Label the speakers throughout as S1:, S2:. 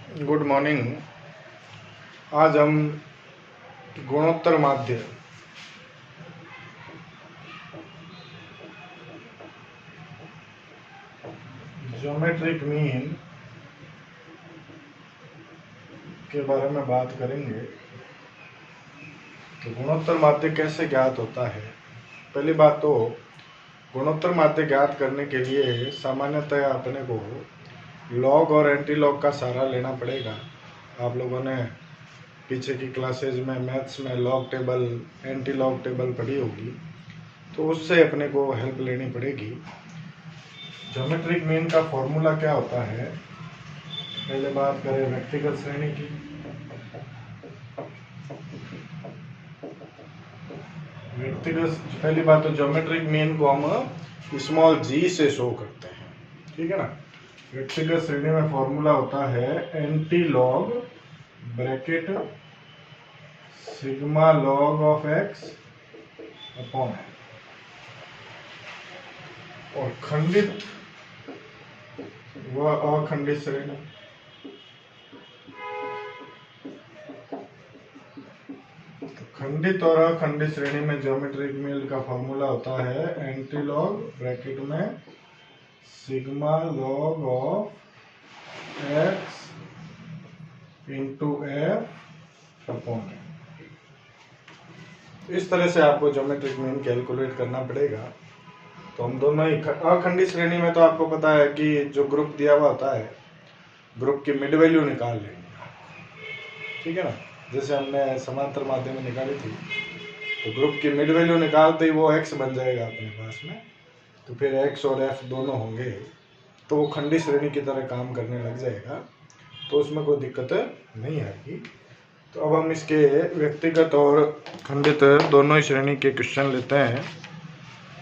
S1: Good morning. आज हम गुणोत्तर माध्य ज्योमेट्रिक मीन के बारे में बात करेंगे। तो गुणोत्तर माध्य कैसे ज्ञात होता है। पहली बात तो गुणोत्तर माध्य ज्ञात करने के लिए सामान्यतः अपने को लॉग और एंटी लॉग का सहारा लेना पड़ेगा। आप लोगों ने पीछे की क्लासेज में मैथ्स में log table anti log table पढ़ी होगी, तो उससे अपने को हेल्प लेनी पड़ेगी। ज्योमेट्रिक मीन का फॉर्मूला क्या होता है। पहले बात करें व्यक्तिगत श्रेणी की। पहली बात तो ज्योमेट्रिक मीन को हम स्मॉल जी से शो करते हैं, ठीक है ना। व्यक्तिगत श्रेणी में फॉर्मूला होता है anti log bracket sigma log of x upon है। और खंडित व अखंडित श्रेणी, खंडित और अखंडित श्रेणी में ज्योमेट्रिक मीन का फॉर्मूला होता है एंटी लॉग ब्रैकेट में sigma log of x into F upon. इस तरह से आपको ज्योमेट्रिक मीन कैलकुलेट करना पड़ेगा। तो हम दोनों ही अखंडित श्रेणी में तो आपको पता है कि जो ग्रुप दिया हुआ होता है, ग्रुप की मिड वैल्यू निकाल लेंगे, ठीक है ना। जैसे हमने समांतर माध्यम में निकाली थी, तो ग्रुप की मिड वैल्यू निकालते ही वो एक्स बन जाएगा अपने पास में। तो फिर एक्स और एफ दोनों होंगे, तो वो खंडित श्रेणी की तरह काम करने लग जाएगा, तो उसमें कोई दिक्कत नहीं आएगी। तो अब हम इसके व्यक्तिगत और खंडित दोनों ही श्रेणी के क्वेश्चन लेते हैं,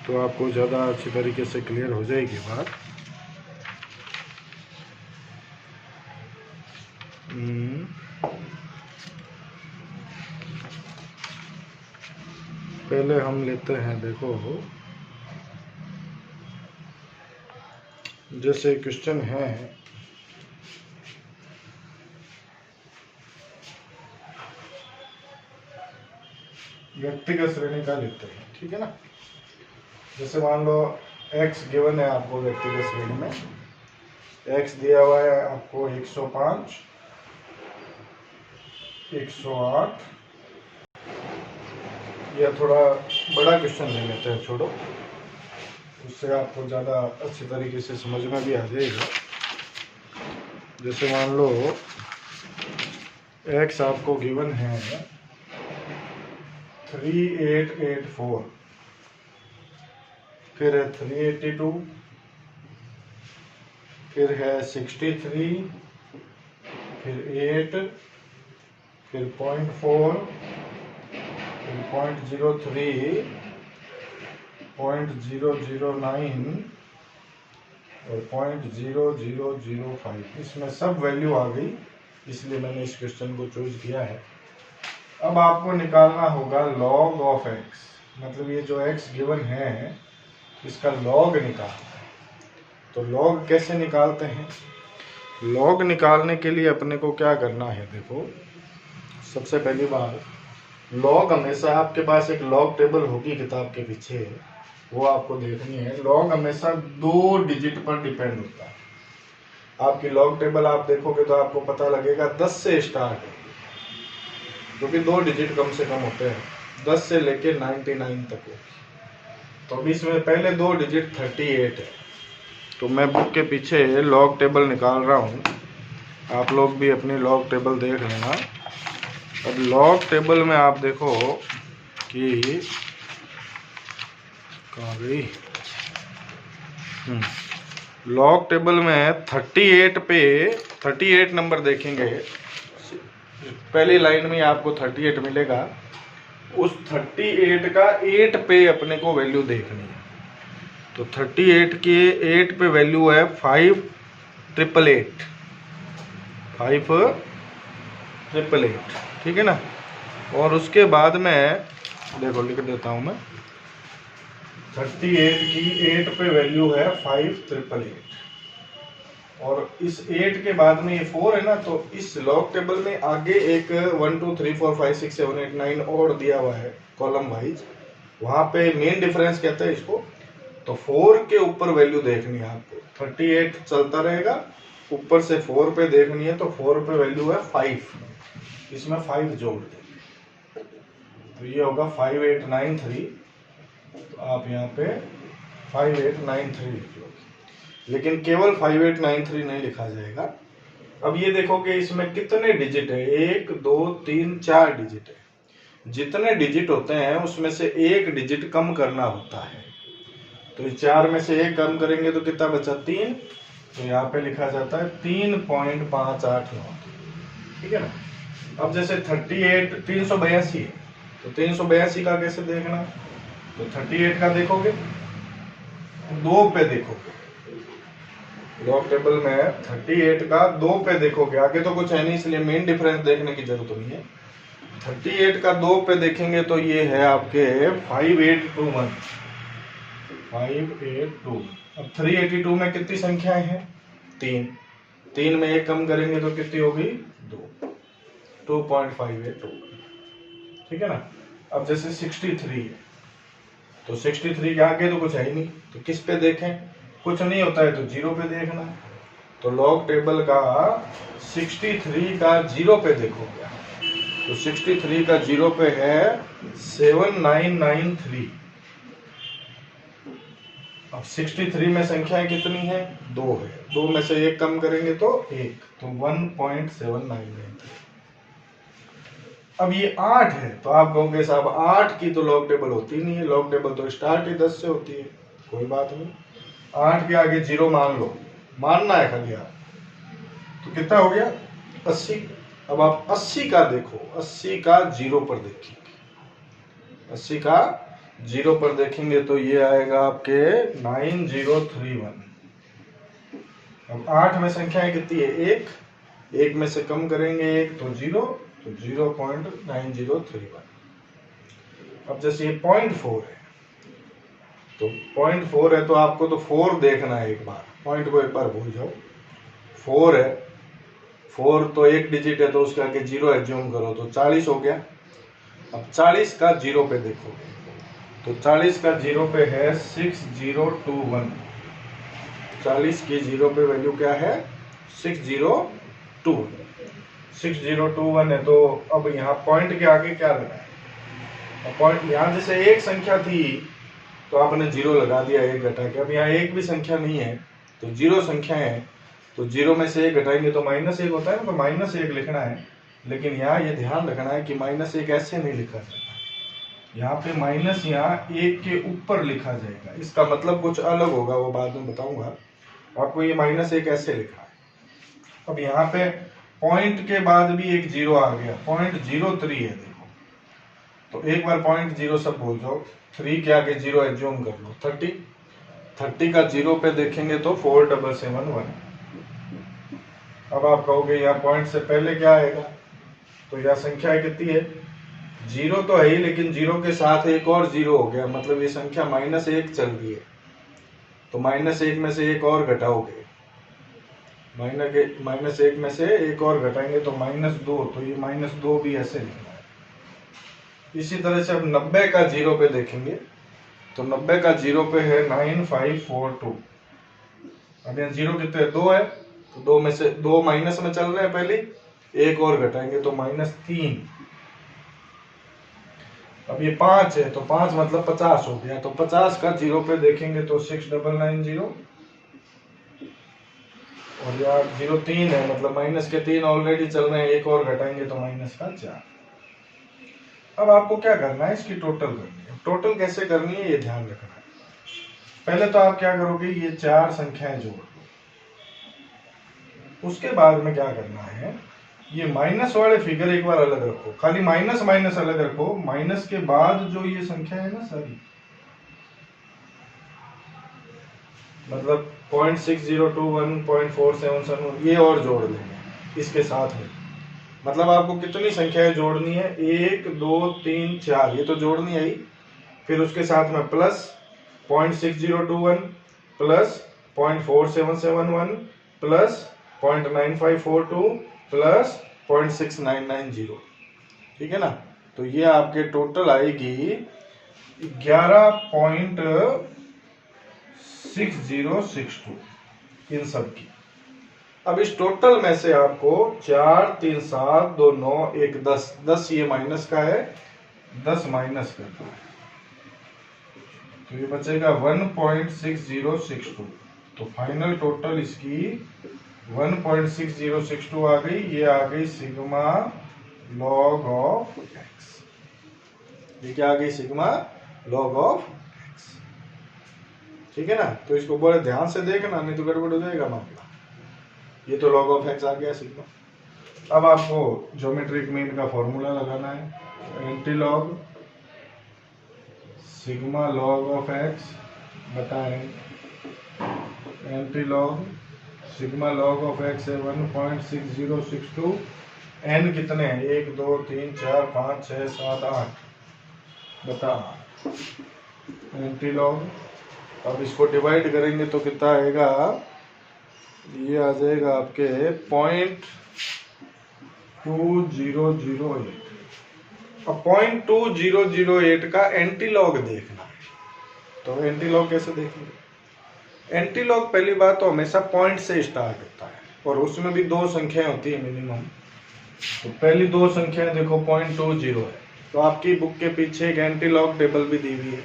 S1: तो आपको ज़्यादा अच्छी तरीके से क्लियर हो जाएगी बात। पहले हम लेते हैं, देखो जैसे क्वेश्चन है व्यक्तिगत श्रेणी का लेते हैं, ठीक है ना। जैसे मान लो x गिवन है आपको व्यक्तिगत श्रेणी में, x दिया हुआ है आपको 105, 108। या थोड़ा बड़ा क्वेश्चन ले लेते हैं, छोड़ो, उससे आपको ज़्यादा अच्छी तरीके से समझ में भी आ जाएगा। जैसे मान लो x आपको गिवन है 3884, फिर है 382, फिर है 63, फिर 8, फिर 0.4, फिर 0.03, 0.009 और 0.0005। इसमें सब वैल्यू आ गई, इसलिए मैंने इस क्वेश्चन को चूज किया है। अब आपको निकालना होगा लॉग ऑफ एक्स, मतलब ये जो एक्स गिवन है इसका लॉग निकालना है। तो लॉग कैसे निकालते हैं। लॉग निकालने के लिए अपने को क्या करना है, देखो सबसे पहली बात, लॉग हमेशा आपके पास एक लॉग टेबल होगी किताब के पीछे, वो आपको देखनी है। लॉग हमेशा 2 डिजिट पर डिपेंड होता है। आपकी लॉग टेबल आप देखोगे तो आपको पता लगेगा 10 से स्टार्ट है, क्योंकि 2 डिजिट कम से कम होते हैं, 10 से लेके 99 तक हो। तो अभी इसमें पहले 2 डिजिट 38 है। तो मैं बुक के पीछे लॉग टेबल निकाल रहा हूँ, आप लोग भी अपनी लॉग टेबल देख लेना। अब लॉग टेबल में आप देखो कि कहाँ गई, लॉग टेबल में 38 पे 38 नंबर देखेंगे, पहली लाइन में आपको 38 मिलेगा। उस 38 का 8 पे अपने को वैल्यू देखनी है। तो 38 के 8 पे वैल्यू है 5888, 5888, ठीक है ना। और उसके बाद में देखो लिख देता हूँ मैं, 38 की 8 पे वैल्यू है 5888। और इस 8 के बाद में ये 4 है ना, तो इस लॉग टेबल में आगे एक 1 2 3 4 5 6 7 8 9 और दिया हुआ है कॉलम वाइज, वहां पे मेन डिफरेंस कहते हैं इसको। तो 4 के ऊपर वैल्यू देखनी है आपको, 38 चलता रहेगा, ऊपर से 4 पे देखनी है, तो 4 पे वैल्यू है 5, इसमें 5 जोड़ देंगे तो ये होगा 5893। तो आप यहाँ पे 5893 लिख लो, लेकिन केवल 5893 नहीं लिखा जाएगा। अब ये देखो कि इसमें कितने डिजिट है, 1 2 3 4 डिजिट है। जितने डिजिट होते हैं उसमें से एक डिजिट कम करना होता है, तो 4 में से एक कम करेंगे तो कितना बचा, 3। तो यहाँ पे लिखा जाता है 3.589, ठीक है ना। अब जैसे 38 382 है, तो 382 का कैसे देखना, तो 38 का देखोगे 2 पे देखोगे, लॉग टेबल में 38 का 2 पे देखोगे, आगे तो कुछ है नहीं इसलिए मेन डिफरेंस देखने की जरूरत नहीं है। 38 का 2 पे देखेंगे तो ये है आपके 5821, 582। अब 382 में कितनी संख्याएं हैं, 3 में एक कम करेंगे तो कितनी होगी, 2.582, ठीक है ना। अब जैसे 63 है, तो 63 के आगे तो कुछ है ही नहीं, तो किस पे देखें, कुछ नहीं होता है तो 0 पे देखना। तो लॉग टेबल का 63 का 0 पे देखोगे, तो 63 का 0 पे है 7993। अब 63 में संख्याएं कितनी है, 2 है, 2 में से एक कम करेंगे तो 1, तो 1.799। अब ये 8 है, तो आप कहोगे साहब 8 की तो लॉग टेबल होती नहीं है, लॉग टेबल तो स्टार्ट ही 10 से होती है। कोई बात नहीं, 8 के आगे 0 मान लो, मानना है खाली आप, तो कितना हो गया, 80। अब आप 80 का देखो, 80 का 0 पर देखेंगे, 80 का 0 पर देखेंगे तो ये आएगा आपके 9031। अब 8 में संख्याएं कितनी है, 1 में से कम करेंगे 1 तो 0, तो 0.9031। अब जैसे ये 0.4 है, तो 0.4 है तो आपको तो 4 देखना है, एक बार पॉइंट को एक बार भूल जाओ, 4 है, 4 तो एक डिजिट है तो उसके आगे 0 एज्यूम करो तो 40 हो गया। अब 40 का 0 पे देखोगे, तो 40 का 0 पे है 6021, 40 की 0 पे वैल्यू क्या है, 6021 है। तो अब यहाँ पॉइंट के आगे क्या लगा है, पॉइंट यहाँ जैसे एक संख्या थी तो आपने 0 लगा दिया, 1 घटा के। अब यहाँ एक भी संख्या नहीं है तो 0 संख्या है, तो 0 में से 1 घटाएंगे तो -1 होता है ना, तो -1 लिखना है। लेकिन यहाँ ये ध्यान रखना है कि -1 ऐसे नहीं लिखा जाता, यहाँ पे माइनस यहाँ 1 के ऊपर लिखा जाएगा, इसका मतलब कुछ अलग होगा, वो बाद में बताऊंगा आपको। ये -1 ऐसे लिखा है। अब यहाँ पे पॉइंट के बाद भी एक 0 आ गया, 0.03 है देखो, तो एक बार 0.0 सब भूल जाओ, 3 के आगे 0 एज्यूम कर लो, 30 का 0 पे देखेंगे तो 4771। अब आप कहोगे यहाँ पॉइंट से पहले क्या आएगा, तो यहाँ संख्या कितनी है, 0 तो है ही, लेकिन 0 के साथ एक और 0 हो गया, मतलब ये संख्या -1 चल रही है, तो -1 में से एक और घटाओगे, -1 में से एक और घटाएंगे तो -2, तो ये -2 भी ऐसे लिखना है। इसी तरह से अब 90 का 0 पे देखेंगे, तो 90 का 0 पे है 9542। अब यहाँ 0 कितने, 2 है, तो 2 में से 2 माइनस में चल रहे हैं, पहले एक और घटाएंगे तो -3। अब ये 5 है, तो 5 मतलब 50 हो गया, तो 50 का 0 पे देखेंगे तो 6990, और यार 0 3 है, मतलब माइनस के 3 ऑलरेडी चल रहे हैं, एक और घटाएंगे तो -4। अब आपको क्या करना है, इसकी टोटल करनी है। टोटल कैसे करनी है ये ध्यान रखना है। पहले तो आप क्या करोगे, ये 4 संख्याएं जोड़ लो, उसके बाद में क्या करना है, ये माइनस वाले फिगर एक बार अलग रखो, खाली माइनस माइनस अलग रखो, माइनस के बाद जो ये संख्या है ना सारी, मतलब 0.6021, 0.477, ये और जोड़ देंगे इसके साथ में। मतलब आपको कितनी संख्याएं जोड़नी है, 1 2 3 4, ये तो जोड़नी है ही, फिर उसके साथ में प्लस 0.6021 प्लस 0.4771 प्लस 0.9542 प्लस 0.6990, ठीक है ना। तो ये आपके टोटल आएगी 11.6062 इन सब की। अब इस टोटल में से आपको 4 3 7 2 9 1 10 ये माइनस का है, 10 माइनस कर दो तो ये बचेगा 1.6062। तो फाइनल टोटल इसकी 1.6062 आ गई। ये आ गई सिग्मा लॉग ऑफ एक्स। ये क्या आ गई? सिग्मा लॉग ऑफ एक्स, ठीक है ना। तो इसको बड़े ध्यान से देखना, नहीं तो गड़बड़ हो जाएगा मामला। ये तो लॉग ऑफ एक्स आ गया सिग्मा। अब आपको ज्योमेट्रिक मीन का फॉर्मूला लगाना है। Anti log sigma log of X बताएं, anti log sigma log of X है 1.6062। एन कितने हैं? 1 2 3 4 5 6 7 8, बता एंटी लॉग। अब इसको डिवाइड करेंगे तो कितना आएगा? ये आ जाएगा आपके 0.2008। अब 0.2008 का एंटी लॉग देखना है। तो एंटी लॉग कैसे देखेंगे? एंटी लॉग पहली बात तो हमेशा पॉइंट से स्टार्ट होता है और उसमें भी दो संख्याएं होती है मिनिमम। तो पहली दो संख्याएं देखो 0.20 है, तो आपकी बुक के पीछे एक एंटी लॉग टेबल भी दी हुई है।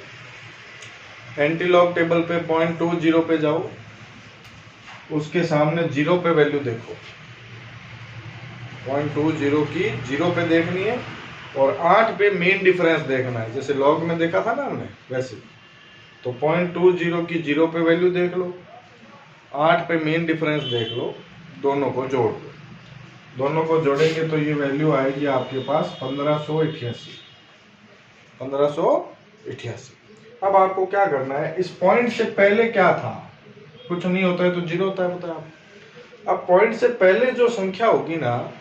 S1: एंटी लॉग टेबल पे 0.20 पे जाओ, उसके सामने 0 पे वैल्यू देखो। 0.20 की 0 पे देखनी है और 8 पे मेन डिफरेंस देखना है, जैसे लॉग में देखा था ना हमने वैसे। तो 0.20 की 0 पे वैल्यू देख लो, 8 पे मेन डिफरेंस देख लो, दोनों को जोड़ दो। दोनों को जोड़ेंगे तो ये वैल्यू आएगी आपके पास 1588। 1588। अब आपको क्या करना है? इस पॉइंट से पहले क्या था? कुछ नहीं होता है तो 0 होता है, बताया आप। अब पॉइंट से पहले जो संख्या होगी ना,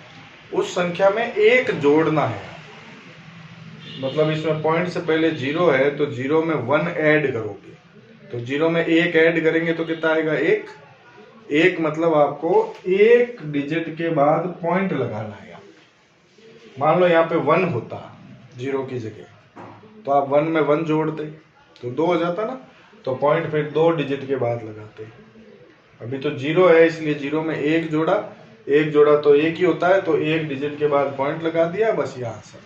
S1: उस संख्या में 1 जोड़ना है। मतलब इसमें पॉइंट से पहले 0 है तो 0 में 1 ऐड करोगे। तो 0 में 1 ऐड करेंगे तो कितना आएगा? 1 मतलब आपको 1 डिजिट के बाद पॉइंट लगाना है। मान लो यहाँ पे 1 होता 0 की जगह, तो आप 1 में 1 जोड़ते तो 2 हो जाता ना। तो पॉइंट फिर 2 डिजिट के बाद लगाते। अभी तो 0 है इसलिए 0 में 1 जोड़ा, 1 जोड़ा तो 1 ही होता है, तो 1 डिजिट के बाद पॉइंट लगा दिया, बस ये आंसर।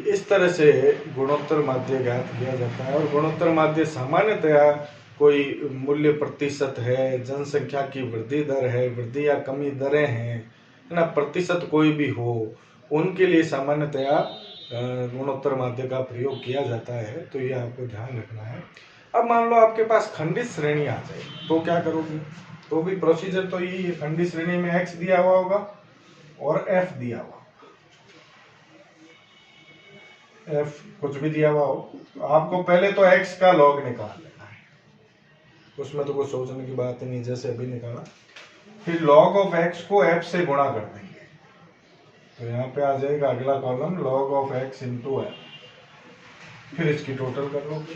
S1: इस तरह से गुणोत्तर माध्य ज्ञात किया जाता है। और गुणोत्तर माध्य सामान्यतया कोई मूल्य प्रतिशत है, जनसंख्या की वृद्धि दर है, वृद्धि या कमी दरें हैं, है ना, प्रतिशत कोई भी हो, उनके लिए सामान्यतया गुणोत्तर माध्य का प्रयोग किया जाता है। तो ये आपको ध्यान रखना है। अब मान लो आपके पास खंडित श्रेणी आ जाए तो क्या करोगे? तो भी प्रोसीजर तो यही है। खंडित श्रेणी में x दिया हुआ होगा और f दिया हुआ, f कुछ भी दिया हुआ हो, तो आपको पहले तो x का लॉग निकाल लेना है। उसमें तो कुछ सोचने की बात ही नहीं, जैसे अभी निकाला। फिर लॉग ऑफ x को f से गुणा कर देंगे, तो यहाँ पे आ जाएगा अगला column log of x into f। फिर इसकी टोटल कर लोगे,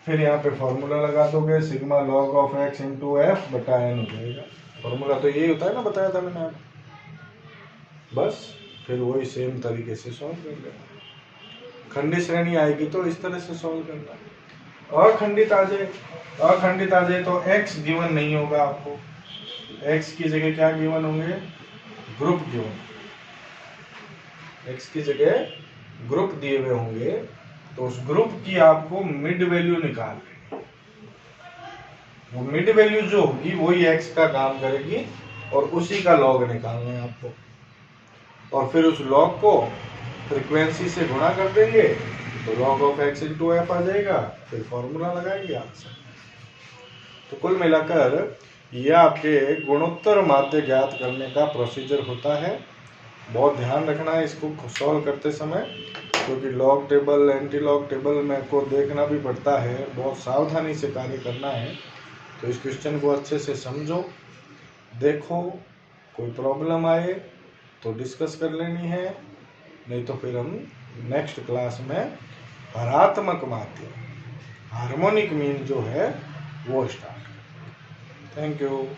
S1: फिर यहाँ पे फॉर्मूला लगा दोगे, sigma log of x into F बटा n हो जाएगा। फॉर्मूला तो यही होता है ना, बताया था मैंने आपको। बस फिर वही सेम तरीके से सॉल्व कर लेना। खंडित श्रेणी आएगी तो इस तरह से सॉल्व करना। अखंडित आ जाए, अखंडित आ जाए तो x गिवन नहीं होगा आपको। x की जगह क्या गिवन होंगे? Group given. x की जगह ग्रुप दिए हुए होंगे, तो उस ग्रुप की आपको मिड वैल्यू निकालनी है। वो मिड वैल्यू जो होगी वही x का काम करेगी और उसी का लॉग निकालना है आपको। और फिर उस लॉग को फ्रीक्वेंसी से गुणा कर देंगे तो log of x into F आ जाएगा। फिर फॉर्मूला लगाएंगे आंसर। तो कुल मिलाकर यह आपके गुणोत्तर माध्य ज्ञात करने का प्रोसीजर होता है। बहुत ध्यान रखना है इसको सॉल्व करते समय, क्योंकि log table anti log table में को देखना भी पड़ता है, बहुत सावधानी से कार्य करना है। तो इस क्वेश्चन को अच्छे से समझो, देखो, कोई प्रॉब्लम आए तो डिस्कस कर लेनी है, नहीं तो फिर हम नेक्स्ट क्लास में हरात्मक माध्य हार्मोनिक मीन जो है वो स्टार्ट करें। Thank you.